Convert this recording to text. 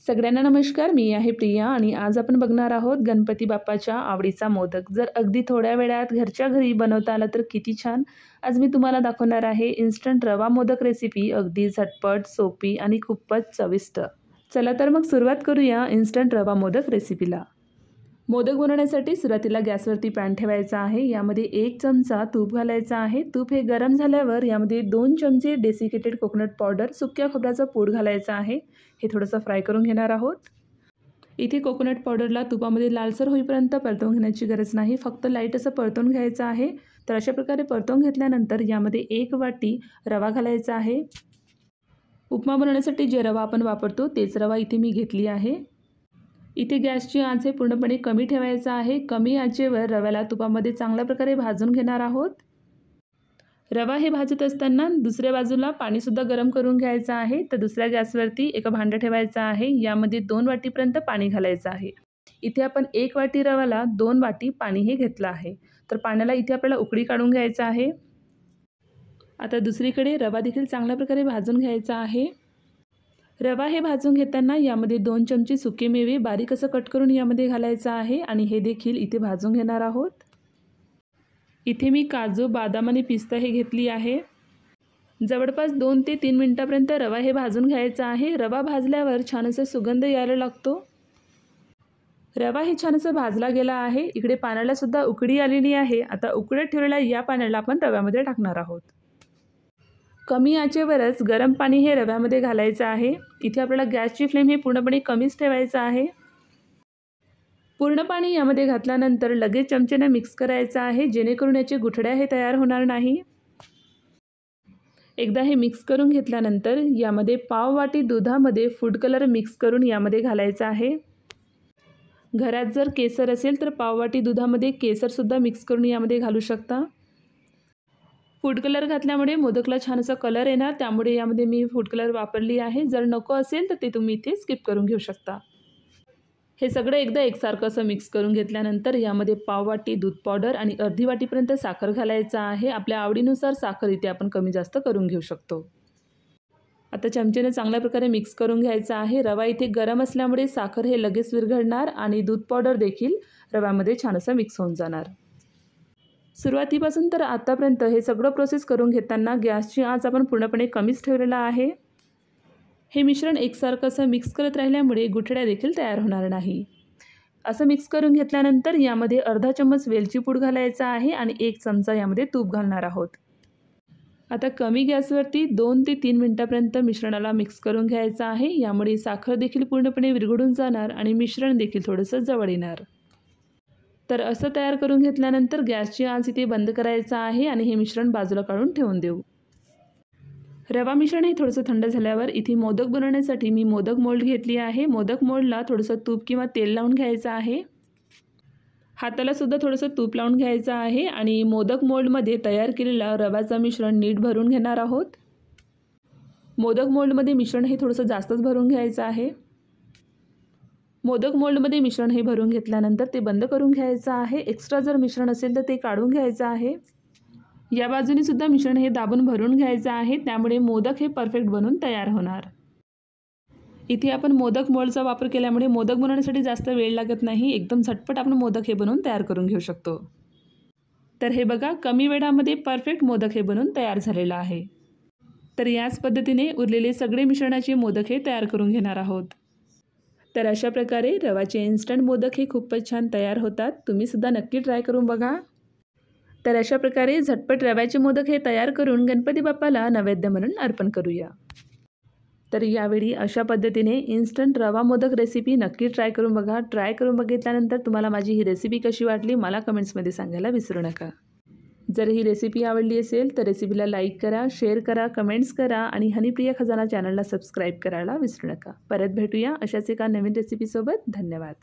सगळ्यांना नमस्कार. मी आहे प्रिया आणि आज आपण बघणार आहोत गणपती बाप्पाच्या आवडीचा मोदक. जर अगदी थोड्या वेळात घरच्या घरी बनवता आला तर किती छान. आज मी तुम्हाला दाखवणार आहे इन्स्टंट रवा मोदक रेसिपी. अगदी झटपट, सोपी आणि खूपच चविष्ट. चला तर मग सुरुवात करूया इन्स्टंट रवा मोदक रेसिपीला. मोदक बनवण्यासाठी सुरुवातीला गॅसवरती पॅन ठेवायचा आहे. यामध्ये 1 चमचा तूप घालायचा आहे. तूप हे गरम झाल्यावर यामध्ये 2 चमचे डेसिकेटेड कोकोनट पावडर, सुक्या खोबऱ्याचा पूड घालायचा आहे. हे थोडंसं फ्राय करून घेणार आहोत. इथे कोकोनट पावडरला तुपामध्ये लालसर होईपर्यंत परतवून घेण्याची गरज नाही, फक्त लाईट असं परतवून घ्यायचं आहे. तर अशा प्रकारे परतवून घेतल्यानंतर यामध्ये 1 वाटी रवा घालायचा आहे. उपमा बनवण्यासाठी जे रवा आपण वापरतो तेच रवा इथे मी घेतली आहे. इथे गॅसची आंच हे पूर्णपणे कमी ठेवायचा आहे. कमी आचेवर रव्याला तुपामध्ये चांगल्या प्रकारे भाजून घेणार आहोत. रवा हे भाजत असताना दुसऱ्या बाजूला पाणीसुद्धा गरम करून घ्यायचं आहे. तर दुसऱ्या गॅसवरती एक भांडं ठेवायचं आहे. यामध्ये 2 वाटीपर्यंत पाणी घालायचं आहे. इथे आपण 1 वाटी रव्याला 2 वाटी पाणी हे घेतलं आहे. तर पाण्याला इथे आपल्याला उकळी काढून घ्यायचं आहे. आता दुसरीकडे रवा देखील चांगल्या प्रकारे भाजून घ्यायचा आहे. रवा हे भाजून घेताना यामध्ये 2 चमचे सुके मेवे बारीक असं कट करून यामध्ये घालायचं आहे आणि हे देखील इथे भाजून घेणार आहोत. इथे मी काजू, बदाम आणि पिस्ता हे घेतली आहे. जवळपास 2 ते 3 मिनिटापर्यंत रवा हे भाजून घ्यायचा आहे. रवा भाजल्यावर छान असा सुगंध यायला लागतो. रवा हे छान असं भाजला गेला आहे. इकडे पाण्याला सुद्धा उकळी आलेली आहे. आता उकळत ठेवलेल्या या पाण्याला आपण रव्यामध्ये टाकणार आहोत. कमी आचेवरच गरम पाणी हे रव्यामध्ये घालायचं आहे. इथे आपल्याला गॅसची फ्लेम हे पूर्णपणे कमीच ठेवायचं आहे. पूर्ण पाणी यामध्ये घातल्यानंतर लगेच चमचेने मिक्स करायचं आहे, जेणेकरून याचे गुठळ्या हे तयार होणार नाही. एकदा हे मिक्स करून घेतल्यानंतर यामध्ये पाव वाटी दुधामध्ये फूड कलर मिक्स करून यामध्ये घालायचा आहे. घरात जर केसर असेल तर पाव वाटी दुधामध्ये केसरसुद्धा मिक्स करून यामध्ये घालू शकता. फूड कलर घातल्यामुळे मोदकला छान असा कलर येणार, त्यामुळे यामध्ये मी फूड कलर वापरली आहे. जर नको असेल तर ते तुम्ही इथे स्किप करून घेऊ शकता. हे सगळं एकदा एकसारखं असं मिक्स करून घेतल्यानंतर यामध्ये पाव वाटी दूध पावडर आणि अर्धी वाटीपर्यंत साखर घालायचं आहे. आपल्या आवडीनुसार साखर इथे आपण कमी जास्त करून घेऊ शकतो. आता चमचेने चांगल्या प्रकारे मिक्स करून घ्यायचं आहे. रवा इथे गरम असल्यामुळे साखर हे लगेच विरघळणार आणि दूध पावडर देखील रव्यामध्ये छान असं मिक्स होऊन जाणार. सुरुवातीपासून तर आतापर्यंत हे सगळं प्रोसेस करून घेताना गॅसची आंच आपण पूर्णपणे कमीच ठेवलेला आहे. हे मिश्रण एकसारखं असं मिक्स करत राहिल्यामुळे गुठळ्या देखील तयार होणार नाही. असं मिक्स करून घेतल्यानंतर यामध्ये अर्धा चम्मच वेलची पूड घालायचा आहे आणि 1 चमचा यामध्ये तूप घालणार आहोत. आता कमी गॅसवरती 2 ते 3 मिनिटापर्यंत मिश्रणाला मिक्स करून घ्यायचं आहे. यामुळे साखर देखील पूर्णपणे विरघळून जाणार आणि मिश्रण देखील थोडंसं जवळ येणार. तर असं तयार करून घेतल्यानंतर गॅसची आंच इथे बंद करायचं आहे आणि हे मिश्रण बाजूला काढून ठेवून देऊ. रवा मिश्रण हे थोडंसं थंड झाल्यावर इथे मोदक बनवण्यासाठी मी मोदक मोल्ड घेतली आहे. मोदक मोल्डला थोडंसं तूप किंवा तेल लावून घ्यायचं आहे. हाताला सुद्धा थोडंसं तूप लावून घ्यायचं आहे आणि मोदक मोल्डमध्ये तयार केलेला रव्याचं मिश्रण नीट भरून घेणार आहोत. मोदक मोल्डमध्ये मिश्रण हे थोडंसं जास्तच भरून घ्यायचं आहे. मोदक मोल्डमध्ये मिश्रण हे भरून घेतल्यानंतर ते बंद करून घ्यायचं आहे. एक्स्ट्रा जर मिश्रण असेल तर ते काढून घ्यायचं आहे. या बाजूने सुद्धा मिश्रण हे दाबून भरून घ्यायचं आहे, त्यामुळे मोदक हे परफेक्ट बनून तयार होणार. इथे आपण मोदक मोल्डचा वापर केल्यामुळे मोदक बनवण्यासाठी जास्त वेळ लागत नाही. एकदम झटपट आपण मोदक हे बनवून तयार करून घेऊ शकतो. तर हे बघा, कमी वेळामध्ये परफेक्ट मोदक हे बनवून तयार झालेलं आहे. तर याच पद्धतीने उरलेले सगळे मिश्रणाचे मोदक हे तयार करून घेणार आहोत. तर अशा प्रकारे रवाचे इन्स्टंट मोदक हे खूपच छान तयार होतात. तुम्ही सुद्धा नक्की ट्राय करून बघा. तर अशा प्रकारे झटपट रव्याचे मोदक हे तयार करून गणपती बाप्पाला नैवेद्य म्हणून अर्पण करूया. तर यावेळी अशा पद्धतीने इन्स्टंट रवा मोदक रेसिपी नक्की ट्राय करून बघा. ट्राय करून बघितल्यानंतर तुम्हाला माझी ही रेसिपी कशी वाटली मला कमेंट्समध्ये सांगायला विसरू नका. जर ही रेसिपी आवडली असेल तर रेसिपीला लाईक करा, शेअर करा, कमेंट्स करा आणि हनीप्रिया खजाना चॅनलला सबस्क्राईब करायला विसरू नका. परत भेटूया अशाच एका नवीन रेसिपीसोबत. धन्यवाद.